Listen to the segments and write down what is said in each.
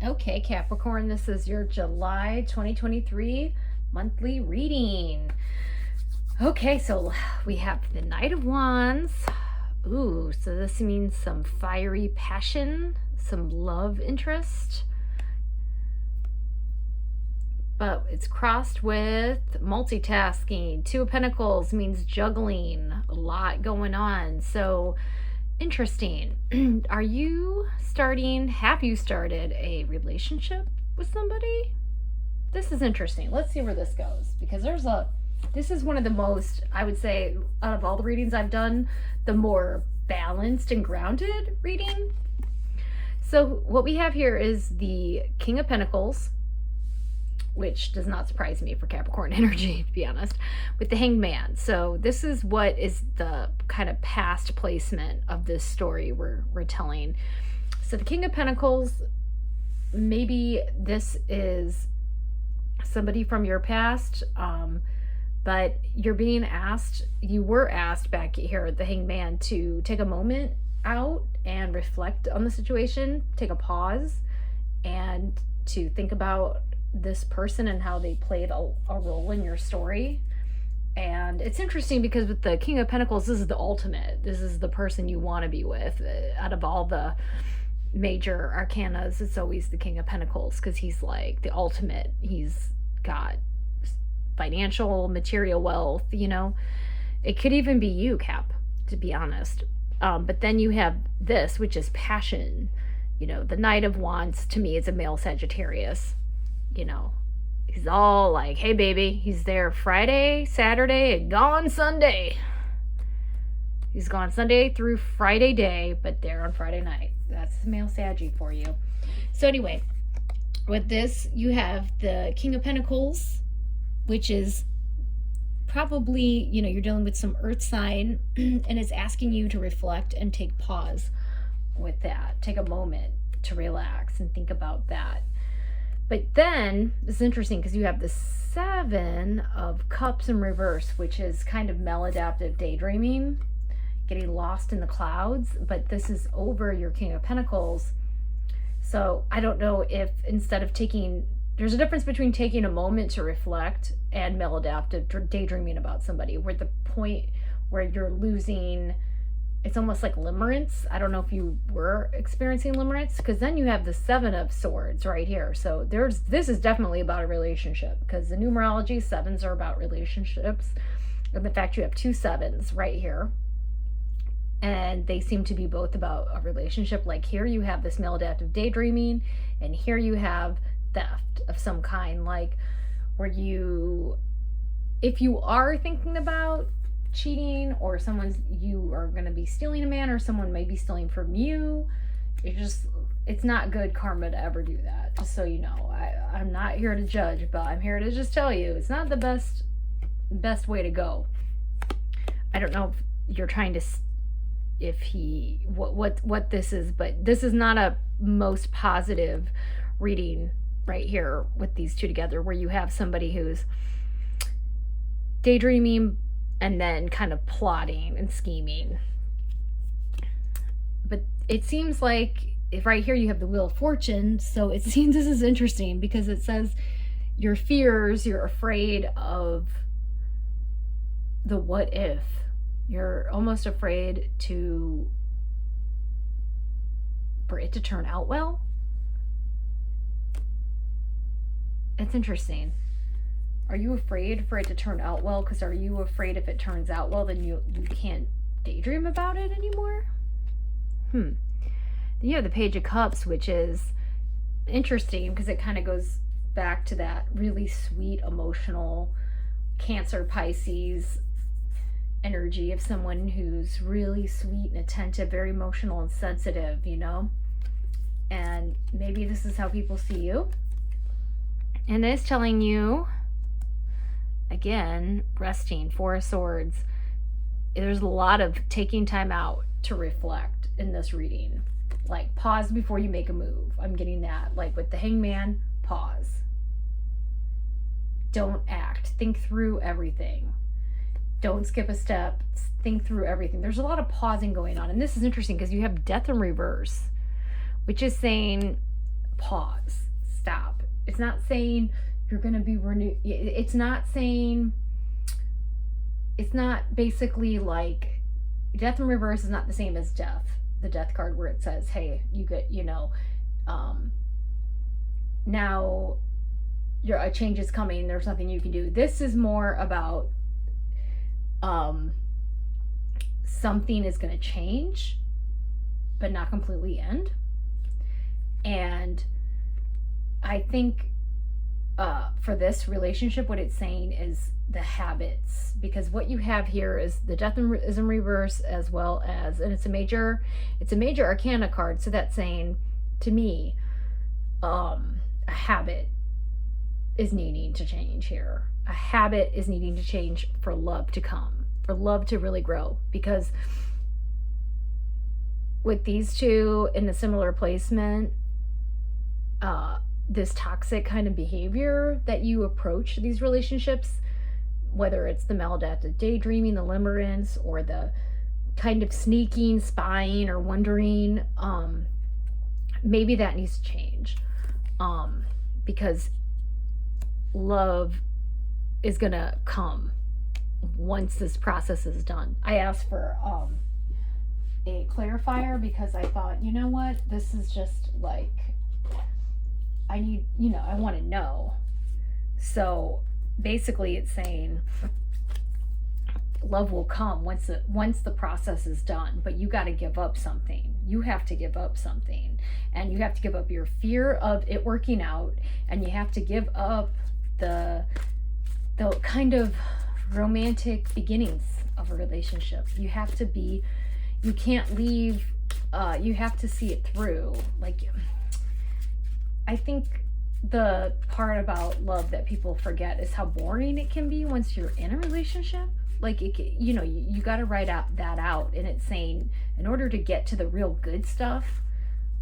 Okay, Capricorn, this is your July 2023 monthly reading. Okay, so we have the Knight of Wands. Ooh, so this means some fiery passion, some love interest. But it's crossed with multitasking. Two of Pentacles means juggling, a lot going on. So interesting. Have you started a relationship with somebody? This is interesting. Let's see where this goes, because this is one of the most, I would say, out of all the readings I've done, the more balanced and grounded reading. So what we have here is the King of Pentacles, which does not surprise me for Capricorn energy, to be honest, with the Hanged Man. So this is what is the kind of past placement of this story we're telling. So the King of Pentacles, maybe this is somebody from your past, but you were asked back here at the Hanged Man to take a moment out and reflect on the situation, take a pause, and to think about this person and how they played a role in your story. And it's interesting because with the King of Pentacles, this is the ultimate. This is the person you want to be with. Out of all the major arcanas, it's always the King of Pentacles, because he's like the ultimate. He's got financial, material wealth, It could even be you, Cap, to be honest. But then you have this, which is passion. The Knight of Wands, to me, is a male Sagittarius. He's all like, hey baby, he's there Friday, Saturday, and gone Sunday. He's gone Sunday through Friday day, but there on Friday night. That's male Saggy for you. So anyway, with this, you have the King of Pentacles, which is probably, you're dealing with some earth sign, and it's asking you to reflect and take pause with that. Take a moment to relax and think about that. But then, this is interesting because you have the Seven of Cups in reverse, which is kind of maladaptive daydreaming, getting lost in the clouds. But this is over your King of Pentacles. So I don't know if instead of there's a difference between taking a moment to reflect and maladaptive daydreaming about somebody, where the point where you're losing, it's almost like limerence. I don't know if you were experiencing limerence, because then you have the Seven of Swords right here. So this is definitely about a relationship, because the numerology, sevens are about relationships. And the fact you have two sevens right here, and they seem to be both about a relationship. Like here you have this maladaptive daydreaming, and here you have theft of some kind, like where if you are thinking about cheating, or you are going to be stealing a man, or someone may be stealing from you, it's not good karma to ever do that, just so you know. I'm not here to judge, but I'm here to just tell you it's not the best way to go. I don't know if you're trying to what this is, but this is not a most positive reading right here with these two together, where you have somebody who's daydreaming and then kind of plotting and scheming. But it seems like, if right here you have the Wheel of Fortune, so it seems this is interesting because it says your fears, you're afraid of the what if. You're almost afraid for it to turn out well. It's interesting. Are you afraid for it to turn out well? Because are you afraid if it turns out well, then you can't daydream about it anymore? Then you have the Page of Cups, which is interesting because it kind of goes back to that really sweet, emotional Cancer, Pisces energy of someone who's really sweet and attentive, very emotional and sensitive, And maybe this is how people see you. And it's telling you, again, resting, Four of Swords. There's a lot of taking time out to reflect in this reading. Like, pause before you make a move. I'm getting that. Like with the Hanged Man, pause. Don't act. Think through everything. Don't skip a step. Think through everything. There's a lot of pausing going on. And this is interesting because you have Death in reverse, which is saying pause, stop. It's not saying you're going to be renewed. It's not saying, it's not basically like death in reverse is not the same as death. The death card where it says, hey, you get, now a change is coming. There's nothing you can do. This is more about something is going to change, but not completely end. And I think for this relationship, what it's saying is the habits, because what you have here is the death is in reverse, as well as, and it's a major arcana card. So that's saying to me, a habit is needing to change here. A habit is needing to change for love to come, for love to really grow. Because with these two in a similar placement, this toxic kind of behavior that you approach these relationships, whether it's the maladaptive daydreaming, the limerence, or the kind of sneaking, spying, or wondering, maybe that needs to change. Because love is gonna come once this process is done. I asked for a clarifier because I thought, you know what, this is just like, I need, I want to know. So basically it's saying love will come once the process is done, but you got to give up something. You have to give up something, and you have to give up your fear of it working out, and you have to give up the kind of romantic beginnings of a relationship. You can't leave, you have to see it through. Like, I think the part about love that people forget is how boring it can be once you're in a relationship. Like, you got to write that out. And it's saying, in order to get to the real good stuff,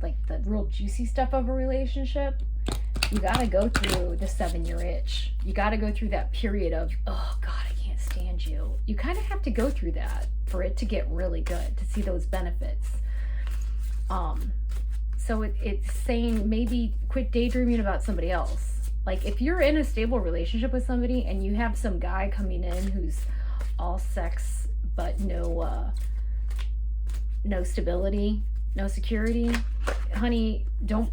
like the real juicy stuff of a relationship, you got to go through the 7-year itch. You got to go through that period of, oh God, I can't stand you. You kind of have to go through that for it to get really good, to see those benefits. So it's saying maybe quit daydreaming about somebody else. Like, if you're in a stable relationship with somebody and you have some guy coming in who's all sex but no stability, no security, honey, don't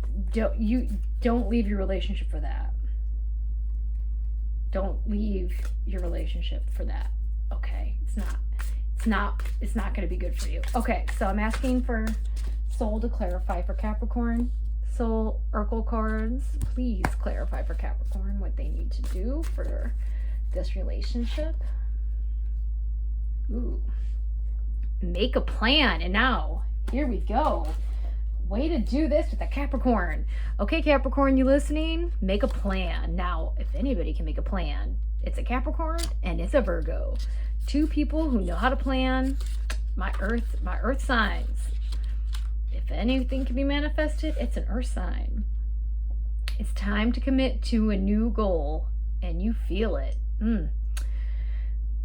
leave your relationship for that. Don't leave your relationship for that. Okay, it's not going to be good for you. Okay, so I'm asking for Soul to clarify for Capricorn. Soul Oracle cards, please clarify for Capricorn what they need to do for this relationship. Ooh, make a plan. And now here we go. Way to do this with a Capricorn. Okay, Capricorn, you listening? Make a plan. Now, if anybody can make a plan, it's a Capricorn and it's a Virgo. Two people who know how to plan. My earth signs. If anything can be manifested, it's an earth sign. It's time to commit to a new goal, and you feel it.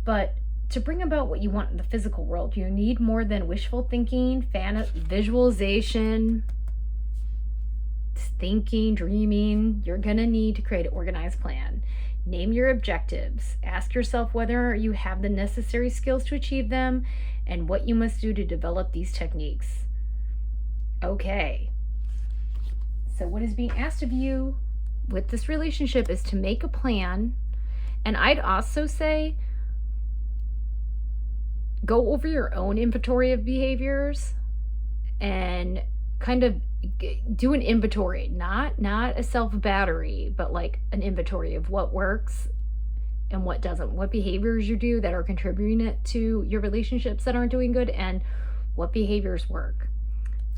But to bring about what you want in the physical world, you need more than wishful thinking, visualization, thinking, dreaming. You're going to need to create an organized plan. Name your objectives. Ask yourself whether you have the necessary skills to achieve them and what you must do to develop these techniques. Okay. So what is being asked of you with this relationship is to make a plan. And I'd also say, go over your own inventory of behaviors and kind of do an inventory, not a self-battery, but like an inventory of what works and what doesn't, what behaviors you do that are contributing to your relationships that aren't doing good, and what behaviors work.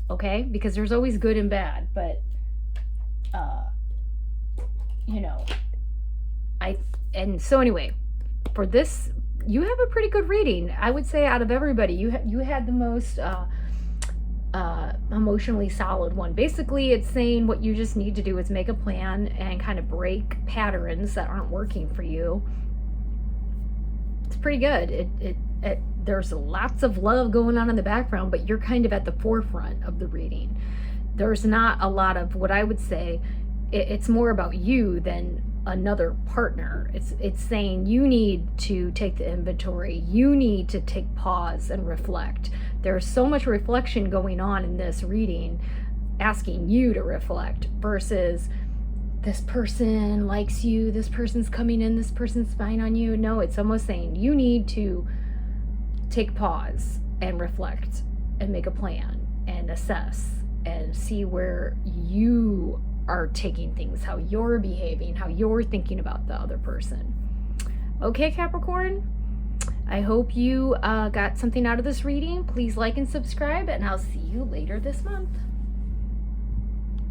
Okay, because there's always good and bad, but so anyway, for this, you have a pretty good reading. I would say out of everybody, you had the most emotionally solid one. Basically, it's saying what you just need to do is make a plan and kind of break patterns that aren't working for you. It's pretty good. There's lots of love going on in the background, but you're kind of at the forefront of the reading. there's not a lot of what I would say. It's more about you than another partner. It's saying you need to take the inventory. You need to take pause and reflect. There's so much reflection going on in this reading, asking you to reflect versus this person likes you, this person's coming in, this person's spying on you. No, it's almost saying you need to take pause and reflect and make a plan and assess and see where you are taking things, how you're behaving, how you're thinking about the other person. Okay, Capricorn, I hope you got something out of this reading. Please like and subscribe, and I'll see you later this month.